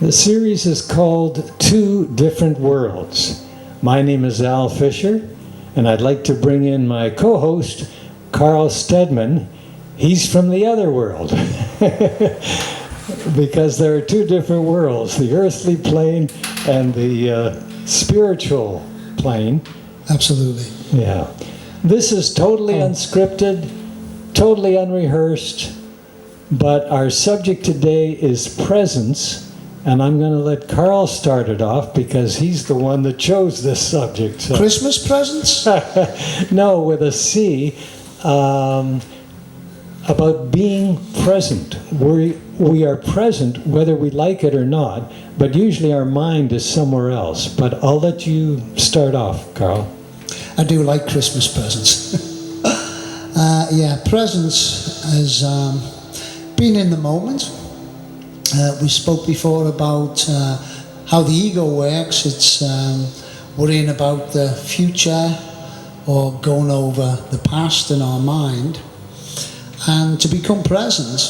The series is called Two Different Worlds. My name is Al Fisher, and I'd like to bring in my co-host, Carl Stedmond. He's from the other world. Because there are two different worlds, the earthly plane and the spiritual plane. Absolutely. Yeah. This is totally unscripted, totally unrehearsed, but our subject today is presence, and I'm going to let Carl start it off because he's the one that chose this subject. So. Christmas presents? No, with a C. About being present. We are present whether we like it or not, but usually our mind is somewhere else. But I'll let you start off, Carl. I do like Christmas presents. Presence has been in the moment. We spoke before about how the ego works. It's worrying about the future or going over the past in our mind. And to become present,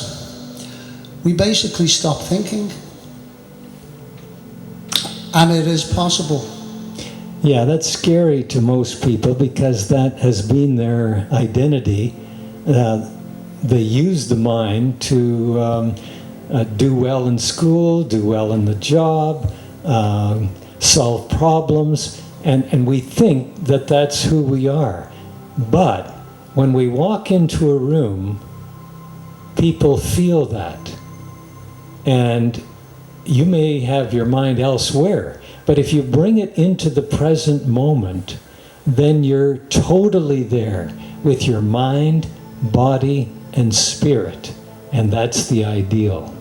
we basically stop thinking. And it is possible. Yeah, that's scary to most people because that has been their identity. They use the mind to do well in school, do well in the job, solve problems, and we think that that's who we are. But when we walk into a room, people feel that. And you may have your mind elsewhere, but if you bring it into the present moment, then you're totally there with your mind, body, and spirit. And that's the ideal.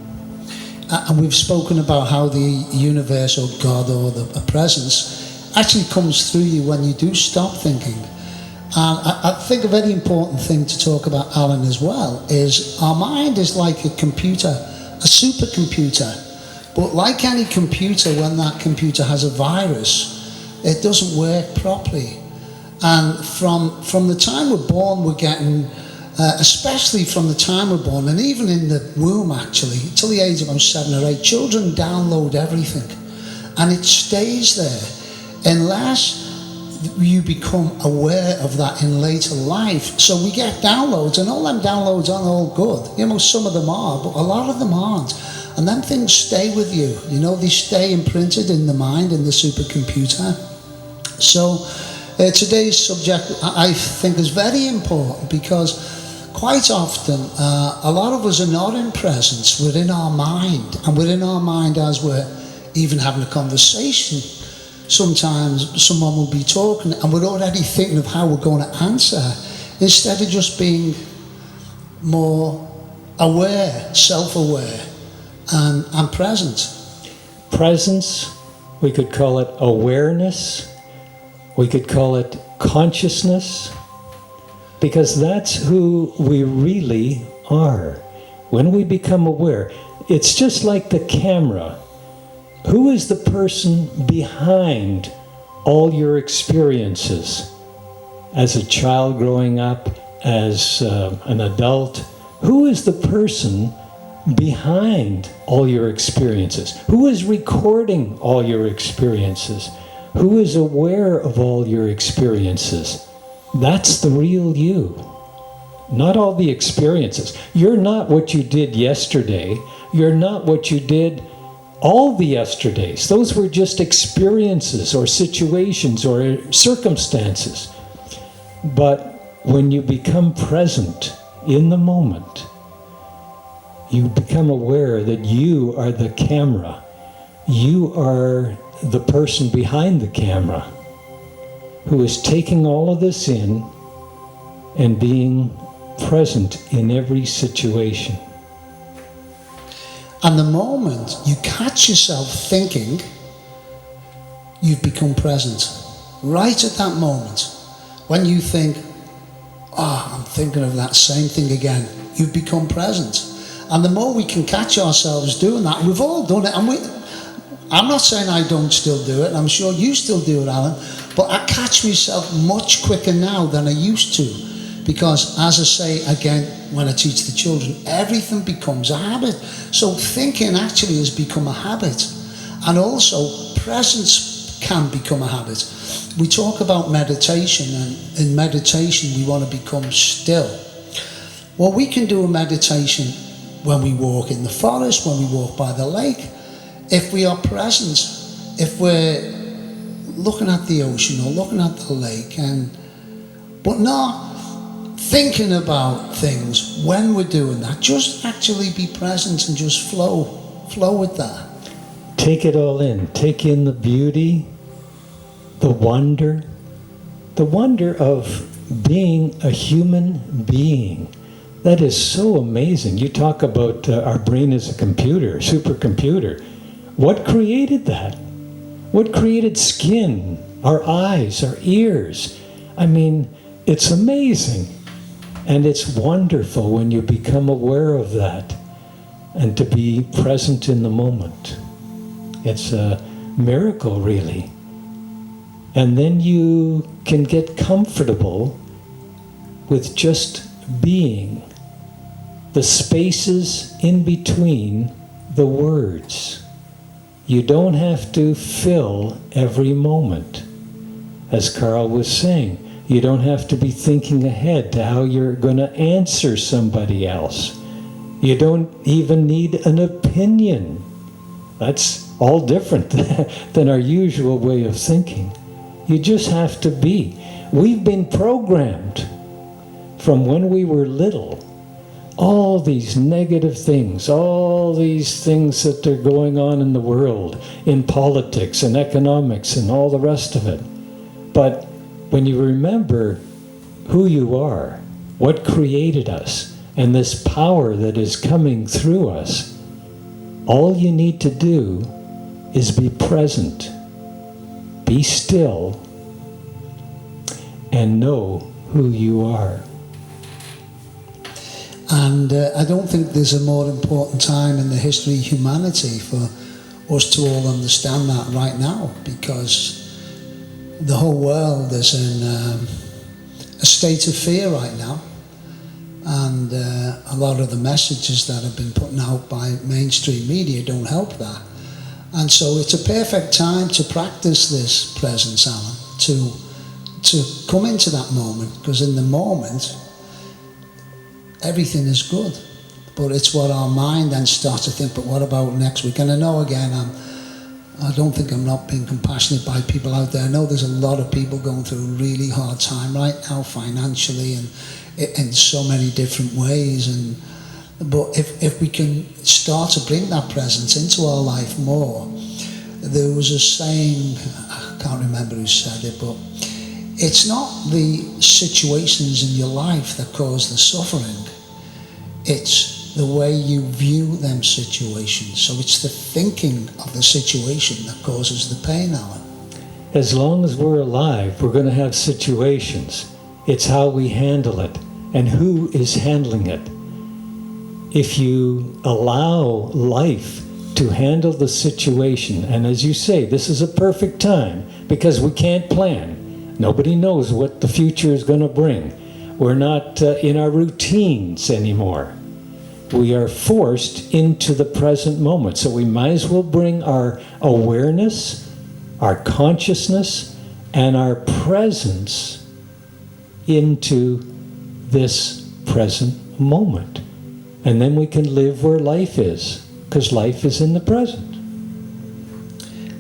And we've spoken about how the universe or God or the presence actually comes through you when you do stop thinking. And I think a very important thing to talk about, Alan, as well, is our mind is like a computer, a supercomputer. But like any computer, when that computer has a virus, it doesn't work properly. And from the time we're born, we're getting, especially from the time we're born, and even in the womb actually, till the age of about 7 or 8, children download everything. And it stays there unless you become aware of that in later life. So we get downloads, and all them downloads aren't all good. You know, some of them are, but a lot of them aren't. And then things stay with you. You know, they stay imprinted in the mind, in the supercomputer. So today's subject, I think, is very important because quite often a lot of us are not in presence. We're in our mind. And we're in our mind as we're even having a conversation. Sometimes someone will be talking and we're already thinking of how we're going to answer instead of just being more aware, self-aware and present. Presence, we could call it awareness, we could call it consciousness, because that's who we really are. When we become aware, it's just like the camera. Who is the person behind all your experiences? As a child growing up, as an adult, who is the person behind all your experiences? Who is recording all your experiences? Who is aware of all your experiences? That's the real you, not all the experiences. You're not what you did yesterday. You're not what you did all the yesterdays. Those were just experiences or situations or circumstances. But when you become present in the moment, you become aware that you are the camera. You are the person behind the camera who is taking all of this in and being present in every situation. And the moment you catch yourself thinking, you've become present. Right at that moment, when you think, I'm thinking of that same thing again, you've become present. And the more we can catch ourselves doing that, we've all done it, and I'm not saying I don't still do it, I'm sure you still do it, Alan, but I catch myself much quicker now than I used to. Because, as I say again, when I teach the children, everything becomes a habit. So thinking actually has become a habit. And also, presence can become a habit. We talk about meditation, and in meditation we want to become still. Well, we can do a meditation when we walk in the forest, when we walk by the lake. If we are present, if we're looking at the ocean or looking at the lake, but not thinking about things when we're doing that, just actually be present and just flow with that. Take it all in. Take in the beauty, the wonder of being a human being. That is so amazing. You talk about our brain as a computer, supercomputer. What created that? What created skin, our eyes, our ears? I mean, it's amazing. And it's wonderful when you become aware of that and to be present in the moment. It's a miracle, really. And then you can get comfortable with just being. The spaces in between the words. You don't have to fill every moment. As Carl was saying, you don't have to be thinking ahead to how you're going to answer somebody else. You don't even need an opinion. That's all different than our usual way of thinking. You just have to be. We've been programmed from when we were little. All these negative things, all these things that are going on in the world, in politics and economics and all the rest of it. But when you remember who you are, what created us, and this power that is coming through us, all you need to do is be present, be still, and know who you are. And I don't think there's a more important time in the history of humanity for us to all understand that right now, because the whole world is in a state of fear right now. And a lot of the messages that have been put out by mainstream media don't help that. And so it's a perfect time to practice this presence, Alan, to come into that moment, because in the moment, everything is good. But it's what our mind then starts to think, but what about next week? And I know, again, I don't think I'm not being compassionate by people out there. I know there's a lot of people going through a really hard time right now, financially and in so many different ways. But if we can start to bring that presence into our life more, there was a saying, I can't remember who said it, but it's not the situations in your life that cause the suffering. It's the way you view them situations. So it's the thinking of the situation that causes the pain, Alan. As long as we're alive, we're going to have situations. It's how we handle it and who is handling it. If you allow life to handle the situation, and as you say, this is a perfect time because we can't plan. Nobody knows what the future is going to bring. We're not in our routines anymore. We are forced into the present moment. So we might as well bring our awareness, our consciousness, and our presence into this present moment. And then we can live where life is, because life is in the present.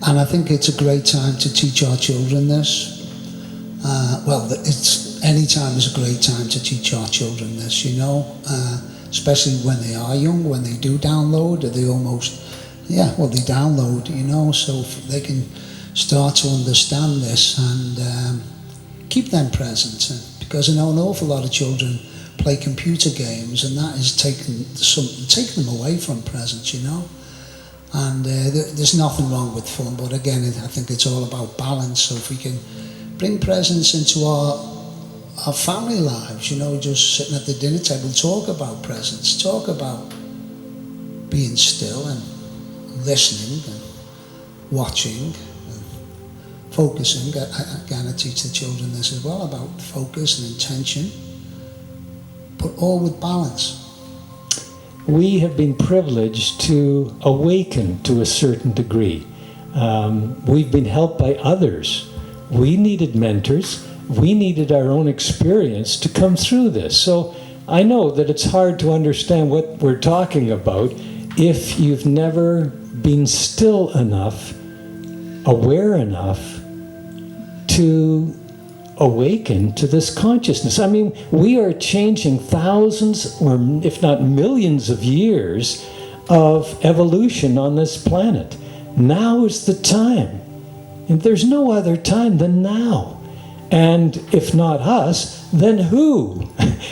And I think it's a great time to teach our children this. Any time is a great time to teach our children this, especially when they are young, when they do download, they download, so they can start to understand this and keep them present. Because I know an awful lot of children play computer games, and that is taking them away from presence, And there's nothing wrong with fun, but again, I think it's all about balance. So if we can bring presence into our family lives, just sitting at the dinner table, talk about presence, talk about being still and listening and watching and focusing. Again, I teach the children this as well, about focus and intention, but all with balance. We have been privileged to awaken to a certain degree. We've been helped by others. We needed mentors. We needed our own experience to come through this. So I know that it's hard to understand what we're talking about if you've never been still enough, aware enough to awaken to this consciousness. I mean, we are changing thousands or if not millions of years of evolution on this planet. Now is the time. And there's no other time than now. And if not us, then who?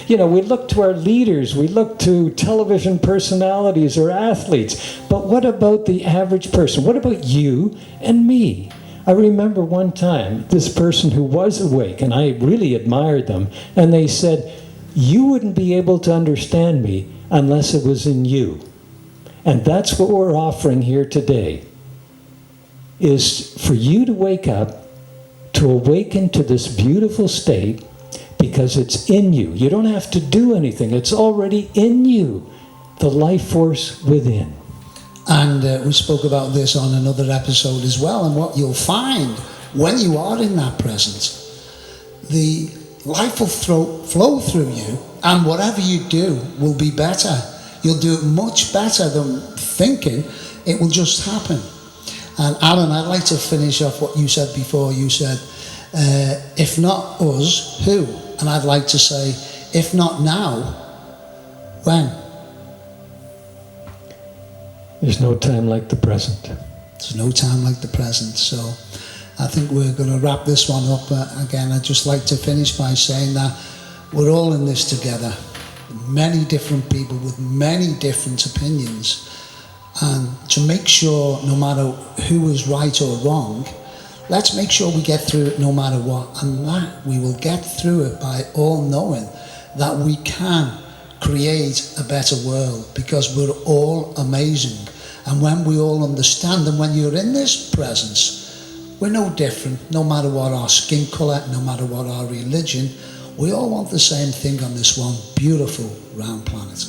You know, we look to our leaders, we look to television personalities or athletes, but what about the average person? What about you and me? I remember one time, this person who was awake, and I really admired them, and they said, you wouldn't be able to understand me unless it was in you. And that's what we're offering here today, is for you to wake up, to awaken to this beautiful state, because it's in you. You don't have to do anything. It's already in you, the life force within. And we spoke about this on another episode as well, and what you'll find when you are in that presence, the life will flow through you, and whatever you do will be better. You'll do it much better than thinking. It will just happen. And Alan, I'd like to finish off what you said before. You said, if not us, who? And I'd like to say, if not now, when? There's no time like the present. There's no time like the present. So I think we're going to wrap this one up. Again, I'd just like to finish by saying that we're all in this together. Many different people with many different opinions. And to make sure, no matter who is right or wrong, let's make sure we get through it no matter what. And that we will get through it by all knowing that we can create a better world, because we're all amazing. And when we all understand, and when you're in this presence, we're no different, no matter what our skin colour, no matter what our religion. We all want the same thing on this one beautiful round planet.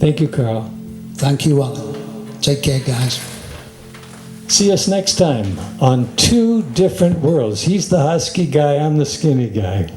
Thank you, Carl. Thank you, Alan. Take care, guys. See us next time on Two Different Worlds. He's the husky guy, I'm the skinny guy.